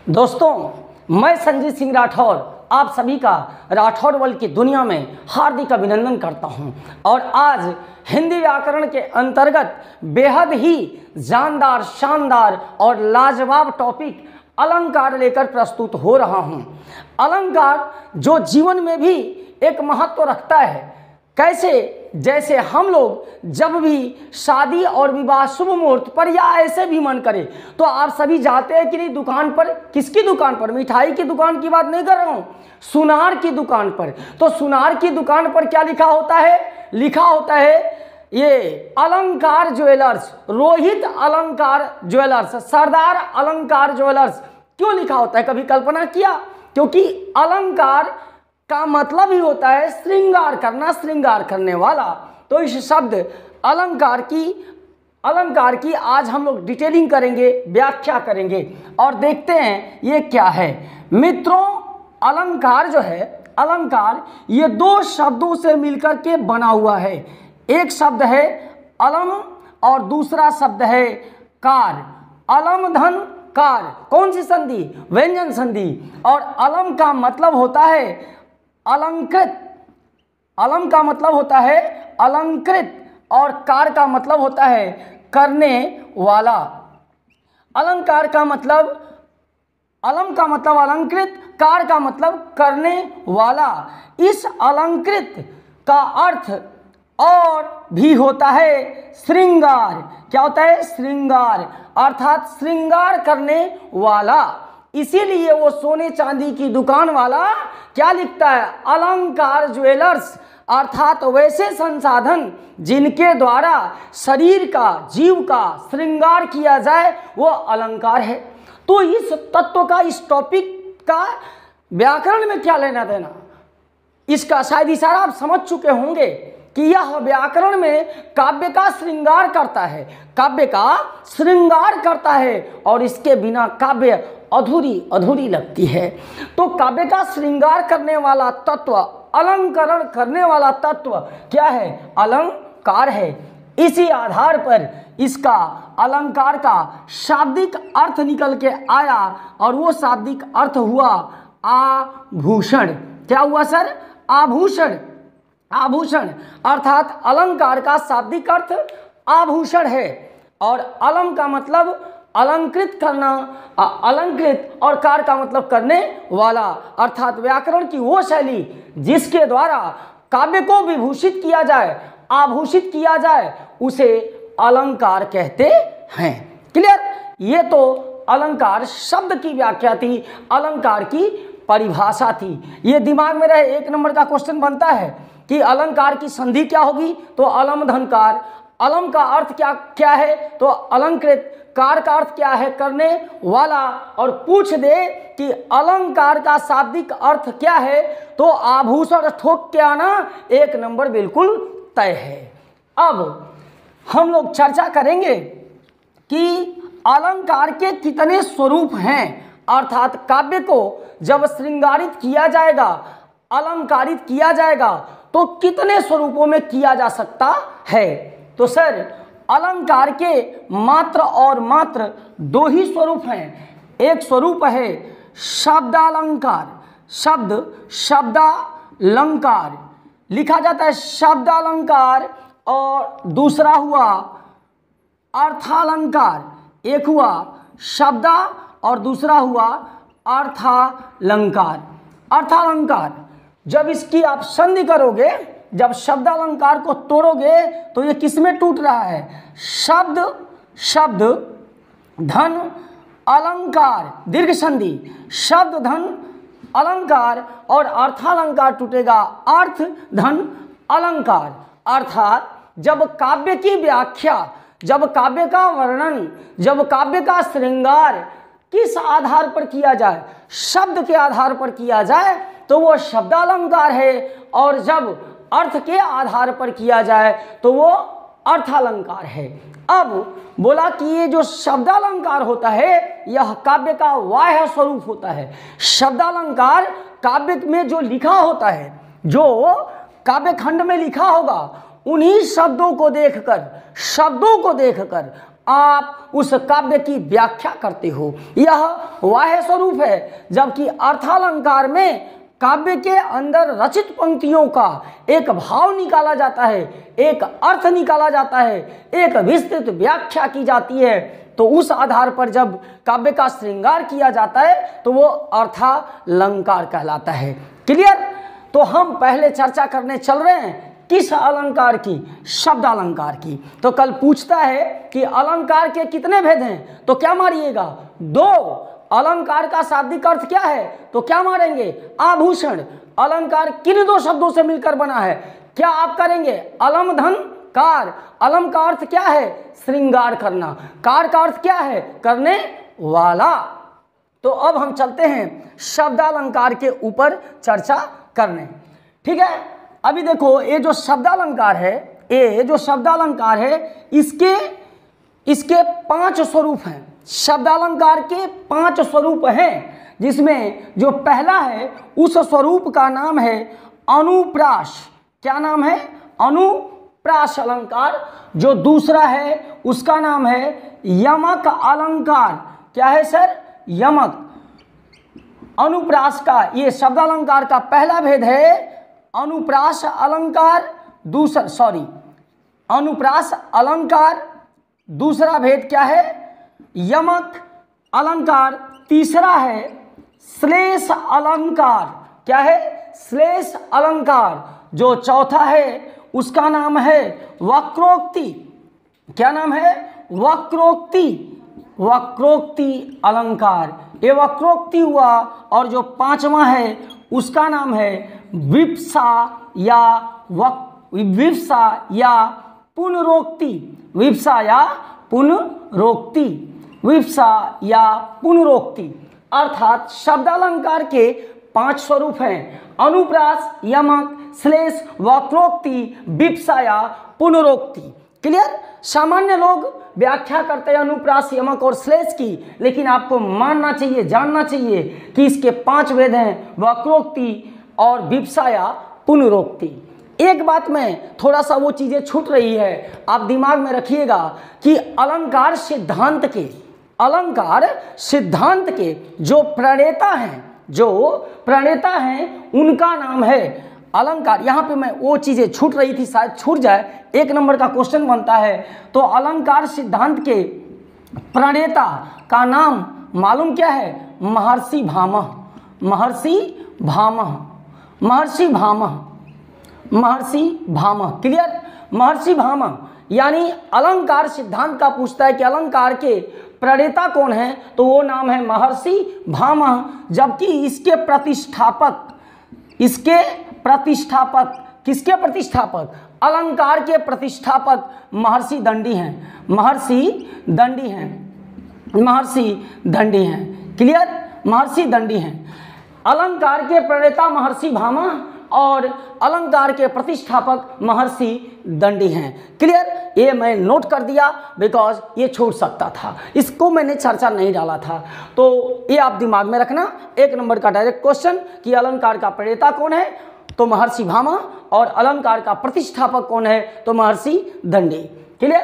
दोस्तों, मैं संजीत सिंह राठौर आप सभी का राठौर वर्ल्ड की दुनिया में हार्दिक अभिनंदन करता हूं। और आज हिंदी व्याकरण के अंतर्गत बेहद ही जानदार, शानदार और लाजवाब टॉपिक अलंकार लेकर प्रस्तुत हो रहा हूं। अलंकार जो जीवन में भी एक महत्व रखता है। कैसे? जैसे हम लोग जब भी शादी और विवाह शुभ मुहूर्त पर या ऐसे भी मन करे तो आप सभी जाते हैं कि नहीं दुकान पर। किसकी दुकान पर? मिठाई की दुकान की बात नहीं कर रहा हूं, सुनार की दुकान पर। तो सुनार की दुकान पर क्या लिखा होता है? लिखा होता है ये अलंकार ज्वेलर्स, रोहित अलंकार ज्वेलर्स, सरदार अलंकार ज्वेलर्स। क्यों लिखा होता है? कभी कल्पना किया? क्योंकि अलंकार का मतलब ही होता है श्रृंगार करना, श्रृंगार करने वाला। तो इस शब्द अलंकार की आज हम लोग डिटेलिंग करेंगे, व्याख्या करेंगे और देखते हैं ये क्या है। मित्रों, अलंकार जो है, अलंकार ये दो शब्दों से मिलकर के बना हुआ है। एक शब्द है अलम और दूसरा शब्द है कार। अलम धन कार, कौन सी संधि? व्यंजन संधि। और अलम का मतलब होता है अलंकृत। अलम का मतलब होता है अलंकृत और कार का मतलब होता है करने वाला। अलंकार का मतलब, अलम का मतलब अलंकृत, कार का मतलब करने वाला। इस अलंकृत का अर्थ और भी होता है श्रृंगार। क्या होता है? श्रृंगार, अर्थात श्रृंगार करने वाला। इसीलिए वो सोने चांदी की दुकान वाला क्या लिखता है? अलंकार ज्वेलर्स, अर्थात वैसे संसाधन जिनके द्वारा शरीर का, जीव का श्रृंगार किया जाए वो अलंकार है। तो इस तत्व का, इस टॉपिक का व्याकरण में क्या लेना देना, इसका शायद इशारा आप समझ चुके होंगे कि यह व्याकरण में काव्य का श्रृंगार करता है, काव्य का श्रृंगार करता है और इसके बिना काव्य अधूरी अधूरी लगती है। तो काव्य का श्रृंगार करने वाला तत्व, अलंकरण करने वाला तत्व क्या है? अलंकार है। इसी आधार पर इसका, अलंकार का शाब्दिक अर्थ निकल के आया और वो शाब्दिक अर्थ हुआ आभूषण। क्या हुआ सर? आभूषण। आभूषण अर्थात अलंकार का शाब्दिक अर्थ आभूषण है। और अलम का मतलब अलंकृत करना, अलंकृत, और कार का मतलब करने वाला, अर्थात व्याकरण की वो शैली जिसके द्वारा काव्य को विभूषित किया जाए, आभूषित किया जाए, उसे अलंकार कहते हैं। क्लियर? ये तो अलंकार शब्द की व्याख्या थी, अलंकार की परिभाषा थी। ये दिमाग में रहे, एक नंबर का क्वेश्चन बनता है कि अलंकार की संधि क्या होगी? तो अलम धनकार। अलम का अर्थ क्या है? तो अलंकृत। कार का अर्थ क्या है? करने वाला। और पूछ दे कि अलंकार का शाब्दिक अर्थ क्या है? तो आभूषण ठोक के आना, एक नंबर बिल्कुल तय है। अब हम लोग चर्चा करेंगे कि अलंकार के कितने स्वरूप हैं, अर्थात काव्य को जब श्रृंगारित किया जाएगा, अलंकारित किया जाएगा तो कितने स्वरूपों में किया जा सकता है। तो सर, अलंकार के मात्र और मात्र दो ही स्वरूप हैं। एक स्वरूप है शब्दालंकार, शब्दालंकार लिखा जाता है शब्दालंकार, और दूसरा हुआ अर्थालंकार। एक हुआ शब्दा और दूसरा हुआ अर्थालंकार। अर्थालंकार जब इसकी आप संधि करोगे, जब शब्दालंकार को तोड़ोगे तो ये किसमें टूट रहा है? शब्द धन अलंकार, दीर्घ संधि, शब्द धन अलंकार, और अर्थालंकार टूटेगा अर्थ धन अलंकार। अर्थात जब काव्य की व्याख्या, जब काव्य का वर्णन, जब काव्य का श्रृंगार किस आधार पर किया जाए? शब्द के आधार पर किया जाए तो वो शब्दालंकार है, और जब अर्थ के आधार पर किया जाए तो वो अर्थालंकार है। अब बोला कि ये जो शब्दालंकार होता है यह काव्य का बाह्य स्वरूप होता है। शब्दालंकार काव्य में जो लिखा होता है, जो काव्य खंड में लिखा होगा, उन्हीं शब्दों को देखकर आप उस काव्य की व्याख्या करते हो। यह बाह्य स्वरूप है, जबकि अर्थालंकार में काव्य के अंदर रचित पंक्तियों का एक भाव निकाला जाता है, एक अर्थ निकाला जाता है, एक विस्तृत व्याख्या की जाती है। तो उस आधार पर जब काव्य का श्रृंगार किया जाता है तो वो अर्थालंकार कहलाता है। क्लियर? तो हम पहले चर्चा करने चल रहे हैं किस अलंकार की? शब्दालंकार की। तो कल पूछता है कि अलंकार के कितने भेद हैं, तो क्या मारिएगा? 2। अलंकार का शाब्दिक अर्थ क्या है, तो क्या मारेंगे? आभूषण। अलंकार किन 2 शब्दों से मिलकर बना है? क्या आप करेंगे? अलम धन कार। अलम का अर्थ क्या है? श्रृंगार करना। कार का अर्थ क्या है? करने वाला। तो अब हम चलते हैं शब्दालंकार के ऊपर चर्चा करने। ठीक है, अभी देखो ये जो शब्दालंकार है, ये जो शब्दालंकार है इसके 5 स्वरूप हैं। शब्दालंकार के 5 स्वरूप हैं, जिसमें जो पहला है उस स्वरूप का नाम है अनुप्रास। क्या नाम है? अनुप्रास अलंकार। जो दूसरा है उसका नाम है यमक अलंकार। क्या है सर? यमक। अनुप्रास का, ये शब्दालंकार का पहला भेद है अनुप्रास अलंकार। अनुप्रास अलंकार। दूसरा भेद क्या है? यमक अलंकार। तीसरा है श्लेष अलंकार। क्या है? श्लेष अलंकार। जो चौथा है उसका नाम है वक्रोक्ति। क्या नाम है? वक्रोक्ति। वक्रोक्ति अलंकार। ये वक्रोक्ति हुआ। और जो 5वां है उसका नाम है विप्सा या पुनरोक्ति। विप्सा या पुनरोक्ति। विप्सा या पुनरोक्ति। अर्थात शब्दालंकार के 5 स्वरूप हैं: अनुप्रास, यमक, श्लेष, वक्रोक्ति, विप्सा या पुनरोक्ति। क्लियर? सामान्य लोग व्याख्या करते हैं अनुप्रास, यमक और श्लेष की, लेकिन आपको मानना चाहिए, जानना चाहिए कि इसके 5 भेद हैं: वक्रोक्ति और विप्सा या पुनरोक्ति। एक बात में थोड़ा सा वो चीजें छूट रही है, आप दिमाग में रखिएगा कि अलंकार सिद्धांत के जो प्रणेता हैं उनका नाम है अलंकार। यहाँ पे मैं वो चीजें छूट रही थी, शायद छूट जाए, 1 नंबर का क्वेश्चन बनता है। तो अलंकार सिद्धांत के प्रणेता का नाम मालूम क्या है? महर्षि भामह। क्लियर? महर्षि भामह। यानी अलंकार सिद्धांत का पूछता है कि अलंकार के प्रणेता कौन है, तो वो नाम है महर्षि भामह। जबकि इसके प्रतिष्ठापक अलंकार के प्रतिष्ठापक महर्षि दंडी हैं। क्लियर? महर्षि दंडी हैं। अलंकार के प्रणेता महर्षि भामह और अलंकार के प्रतिष्ठापक महर्षि दंडी हैं। क्लियर? ये मैं नोट कर दिया बिकॉज ये छूट सकता था, इसको मैंने चर्चा नहीं डाला था। तो ये आप दिमाग में रखना, 1 नंबर का डायरेक्ट क्वेश्चन कि अलंकार का प्रणेता कौन है, तो महर्षि भामह, और अलंकार का प्रतिष्ठापक कौन है, तो महर्षि दंडी। क्लियर?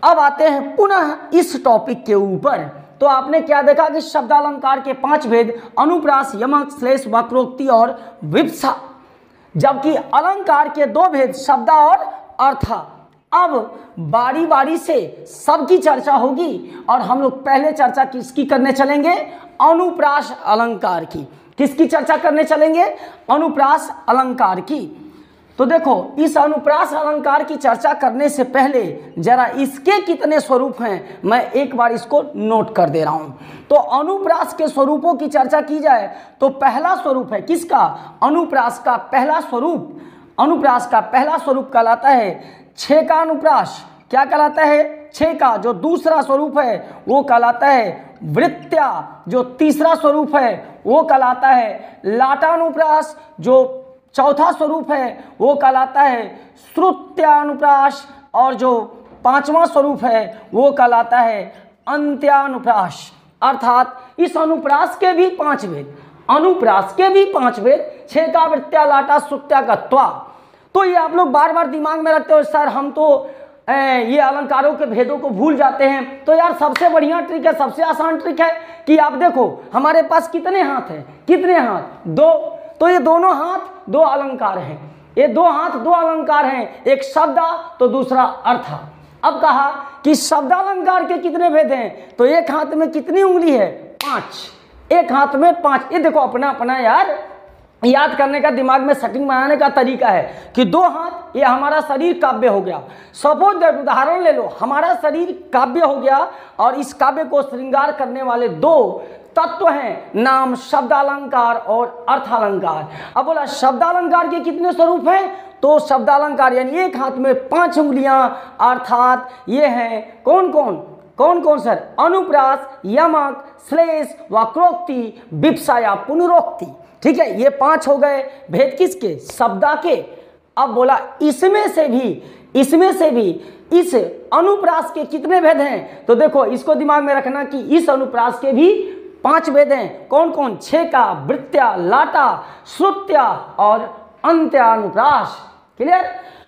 अब आते हैं पुनः इस टॉपिक के ऊपर। तो आपने क्या देखा कि शब्दालंकार के 5 भेद: अनुप्रास, यमक, श्लेष, वक्रोक्ति और विप्सा। जबकि अलंकार के 2 भेद शब्दा और अर्था। अब बारी बारी से सबकी चर्चा होगी और हम लोग पहले चर्चा किसकी करने चलेंगे? अनुप्रास अलंकार की। किसकी चर्चा करने चलेंगे? अनुप्रास अलंकार की। तो देखो, इस अनुप्रास अलंकार की चर्चा करने से पहले जरा इसके कितने स्वरूप हैं मैं एक बार इसको नोट कर दे रहा हूं। तो अनुप्रास के स्वरूपों की चर्चा की जाए तो पहला स्वरूप है किसका? अनुप्रास का पहला स्वरूप कहलाता है छे का अनुप्रास। क्या कहलाता है? छे का। जो दूसरा स्वरूप है वो कहलाता है वृत्त्या। जो तीसरा स्वरूप है वो कहलाता है लाटानुप्रास। जो चौथा स्वरूप है वो कहलाता है श्रुत्यानुप्रास। और जो 5वां स्वरूप है वो कहलाता है अंत्यानुप्रास। अर्थात इस अनुप्रास के भी 5 भेद, छे का, वृत्त्या, लाटा, श्रुत्या का त्वा। तो ये आप लोग बार बार दिमाग में रखते हो, सर हम तो ये अलंकारों के भेदों को भूल जाते हैं, तो यार सबसे बढ़िया ट्रिक है, सबसे आसान ट्रिक है कि आप देखो हमारे पास कितने हाथ हैं, कितने हाथ, 2, तो ये दोनों हाथ 2 अलंकार हैं, ये 2 हाथ 2 अलंकार हैं, एक शब्दा तो दूसरा अर्था। अब कहा कि शब्दालंकार के कितने भेद हैं, तो एक हाथ में कितनी उंगली है, 5, एक हाथ में 5। ये देखो अपना अपना यार याद करने का, दिमाग में सेटिंग बनाने का तरीका है कि 2 हाथ, ये हमारा शरीर काव्य हो गया। सपोज दैट, उदाहरण ले लो, हमारा शरीर काव्य हो गया और इस काव्य को श्रृंगार करने वाले 2 तत्व हैं, नाम शब्दालंकार और अर्थालंकार। अब बोला शब्दालंकार के कितने स्वरूप हैं, तो शब्दालंकार यानी एक हाथ में 5 उंगलियां, अर्थात ये हैं कौन कौन सर, अनुप्रास, यमक, श्लेष, वक्रोक्ति, विप्सा या पुनरोक्ति। ठीक है, ये 5 हो गए भेद किसके, शब्दा के। अब बोला इसमें से भी इस अनुप्रास के कितने भेद हैं, तो देखो इसको दिमाग में रखना कि इस अनुप्रास के भी 5 भेद हैं। कौन, छेका, वृत्त्या, लाटा, श्रुत्या और अंत्यानुप्रास। क्लियर।